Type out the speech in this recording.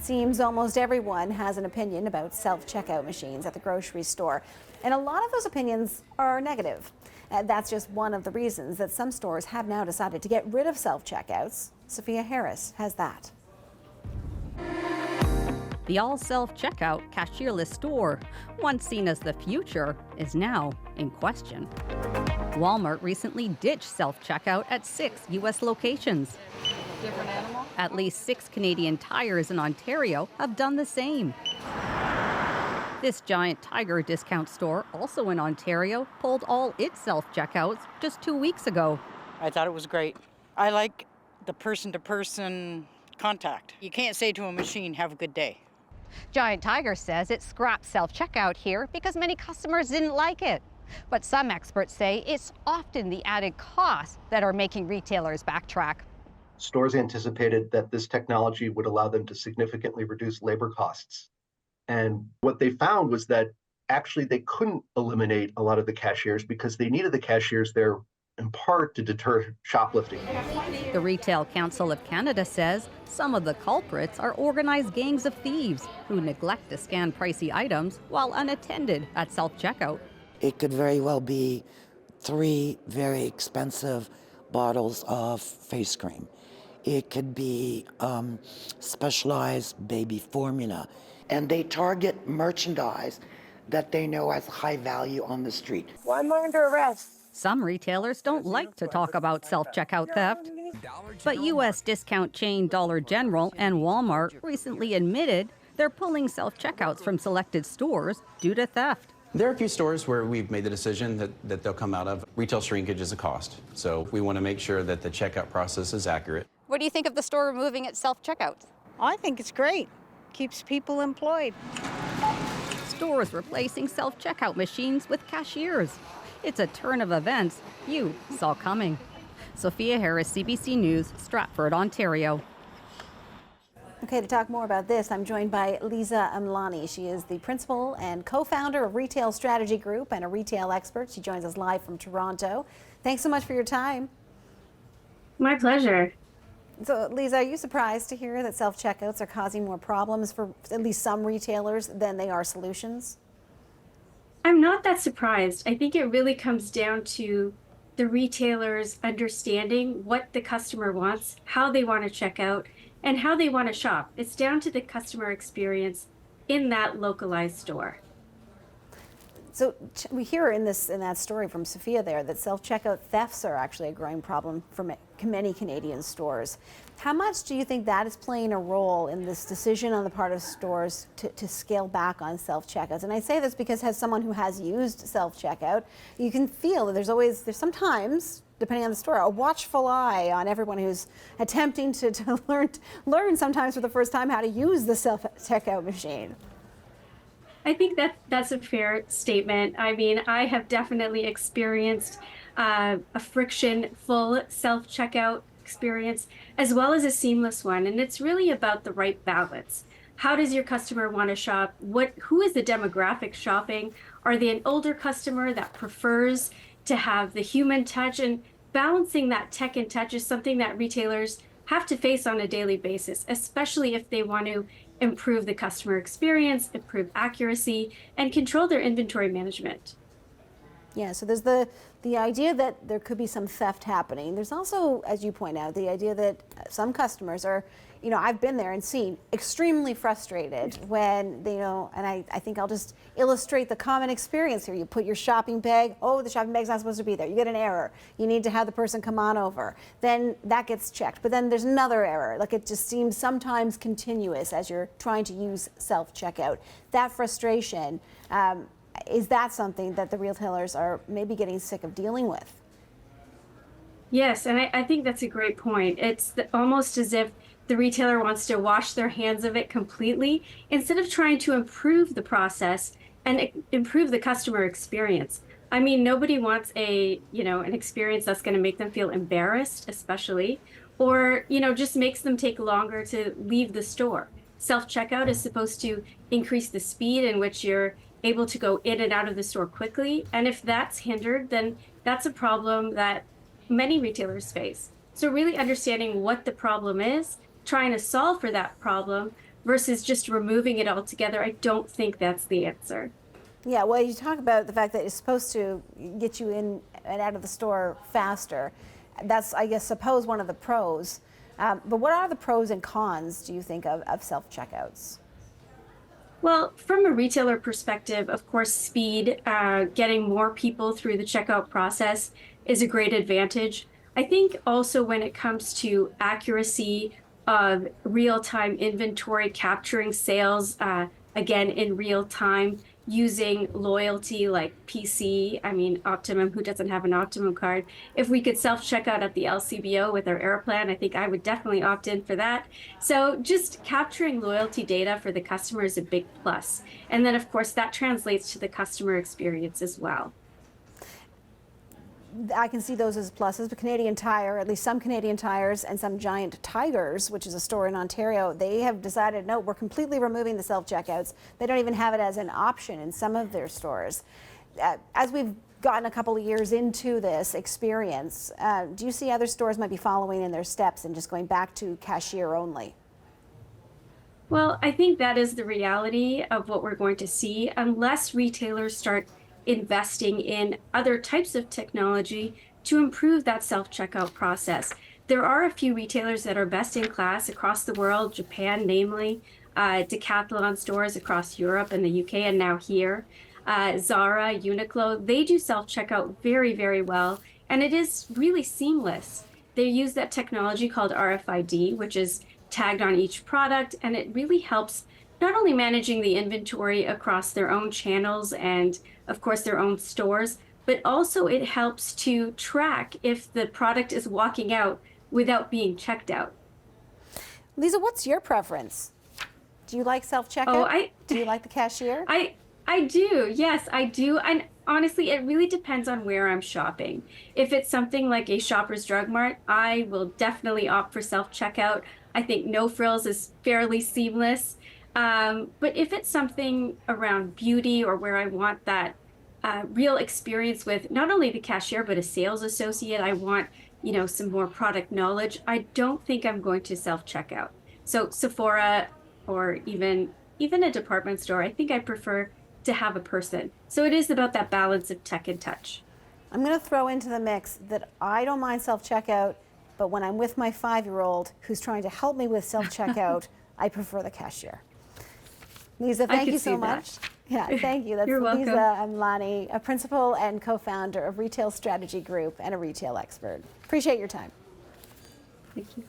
seems almost everyone has an opinion about self-checkout machines at the grocery store, and a lot of those opinions are negative. That's just one of the reasons that some stores have now decided to get rid of self-checkouts. Sophia Harris has that. The all self-checkout cashierless store, once seen as the future, is now in question. Walmart recently ditched self-checkout at 6 U.S. locations. Different animal? At least 6 Canadian Tires in Ontario have done the same. This giant Tiger discount store, also in Ontario, pulled all its self-checkouts just 2 weeks ago. I thought it was great. I like the person-to-person contact. You can't say to a machine, have a good day. Giant Tiger says it scrapped self-checkout here because many customers didn't like it. But some experts say it's often the added costs that are making retailers backtrack. Stores anticipated that this technology would allow them to significantly reduce labor costs. And what they found was that actually they couldn't eliminate a lot of the cashiers because they needed the cashiers there in part to deter shoplifting. The Retail Council of Canada says some of the culprits are organized gangs of thieves who neglect to scan pricey items while unattended at self-checkout. It could very well be 3 very expensive bottles of face cream. It could be specialized baby formula. And they target merchandise that they know has high value on the street. Why am I under arrest? Some retailers don't like to talk about self-checkout theft. But U.S. discount chain Dollar General and Walmart recently admitted they're pulling self-checkouts from selected stores due to theft. There are a few stores where we've made the decision that they'll come out of. Retail shrinkage is a cost, so we want to make sure that the checkout process is accurate. What do you think of the store removing its self-checkouts? I think it's great. Keeps people employed. Stores replacing self-checkout machines with cashiers. It's a turn of events few saw coming. Sophia Harris, CBC News, Stratford, Ontario. Okay, to talk more about this, I'm joined by Liza Amlani. She is the principal and co-founder of Retail Strategy Group and a retail expert. She joins us live from Toronto. Thanks so much for your time. My pleasure. So, Liza, are you surprised to hear that self-checkouts are causing more problems for at least some retailers than they are solutions? I'm not that surprised. I think it really comes down to the retailers understanding what the customer wants, how they want to check out, and how they want to shop. It's down to the customer experience in that localized store. So we hear in that story from Sophia there that self-checkout thefts are actually a growing problem for many Canadian stores. How much do you think that is playing a role in this decision on the part of stores to scale back on self-checkouts? And I say this because as someone who has used self-checkout, you can feel that there's sometimes, depending on the store, a watchful eye on everyone who's attempting to learn sometimes for the first time how to use the self-checkout machine. I think that's a fair statement. I mean, I have definitely experienced a friction-full self-checkout experience as well as a seamless one, and it's really about the right balance. How does your customer want to shop? Who is the demographic shopping? Are they an older customer that prefers to have the human touch? And balancing that tech and touch is something that retailers have to face on a daily basis, especially if they want to improve the customer experience, improve accuracy, and control their inventory management. Yeah, so there's the idea that there could be some theft happening. There's also, as you point out, the idea that some customers are, I've been there and seen extremely frustrated when they, and I think I'll just illustrate the common experience here. You put your shopping bag, the shopping bag's not supposed to be there. You get an error. You need to have the person come on over. Then that gets checked. But then there's another error. Like, it just seems sometimes continuous as you're trying to use self-checkout. That frustration, is that something that the retailers are maybe getting sick of dealing with? Yes, and I think that's a great point. It's almost as if the retailer wants to wash their hands of it completely instead of trying to improve the process and improve the customer experience. I mean, nobody wants an experience that's going to make them feel embarrassed, especially, or, just makes them take longer to leave the store. Self-checkout is supposed to increase the speed in which you're able to go in and out of the store quickly. And if that's hindered, then that's a problem that many retailers face. So really understanding what the problem is, trying to solve for that problem versus just removing it altogether, I don't think that's the answer. Yeah, well, you talk about the fact that it's supposed to get you in and out of the store faster. That's, I guess, suppose one of the pros. But what are the pros and cons, do you think, of self-checkouts? Well, from a retailer perspective, of course, speed, getting more people through the checkout process is a great advantage. I think also when it comes to accuracy of real-time inventory, capturing sales, again, in real time, using loyalty like PC, I mean, Optimum, who doesn't have an Optimum card? If we could self-checkout at the LCBO with our Airplan, I think I would definitely opt in for that. So just capturing loyalty data for the customer is a big plus. And then, of course, that translates to the customer experience as well. I can see those as pluses, but Canadian Tire, at least some Canadian Tires and some Giant Tigers, which is a store in Ontario, they have decided, no, we're completely removing the self-checkouts. They don't even have it as an option in some of their stores. As we've gotten a couple of years into this experience, do you see other stores might be following in their steps and just going back to cashier only? Well, I think that is the reality of what we're going to see unless retailers start investing in other types of technology to improve that self-checkout process. There are a few retailers that are best in class across the world, Japan namely, Decathlon stores across Europe and the UK and now here, Zara, Uniqlo, they do self-checkout very, very well, and it is really seamless. They use that technology called RFID, which is tagged on each product, and it really helps not only managing the inventory across their own channels and, of course, their own stores, but also it helps to track if the product is walking out without being checked out. Liza, what's your preference? Do you like self-checkout? Do you like the cashier? I do. Yes, I do. And honestly, it really depends on where I'm shopping. If it's something like a Shoppers Drug Mart, I will definitely opt for self-checkout. I think No Frills is fairly seamless. But if it's something around beauty or where I want that real experience with not only the cashier, but a sales associate, I want, some more product knowledge, I don't think I'm going to self-checkout. So Sephora or even a department store, I think I prefer to have a person. So it is about that balance of tech and touch. I'm going to throw into the mix that I don't mind self-checkout, but when I'm with my 5-year-old who's trying to help me with self-checkout, I prefer the cashier. Liza, thank you so much. Yeah, thank you. That's You're welcome. Liza Amlani, a principal and co-founder of Retail Strategy Group and a retail expert. Appreciate your time. Thank you.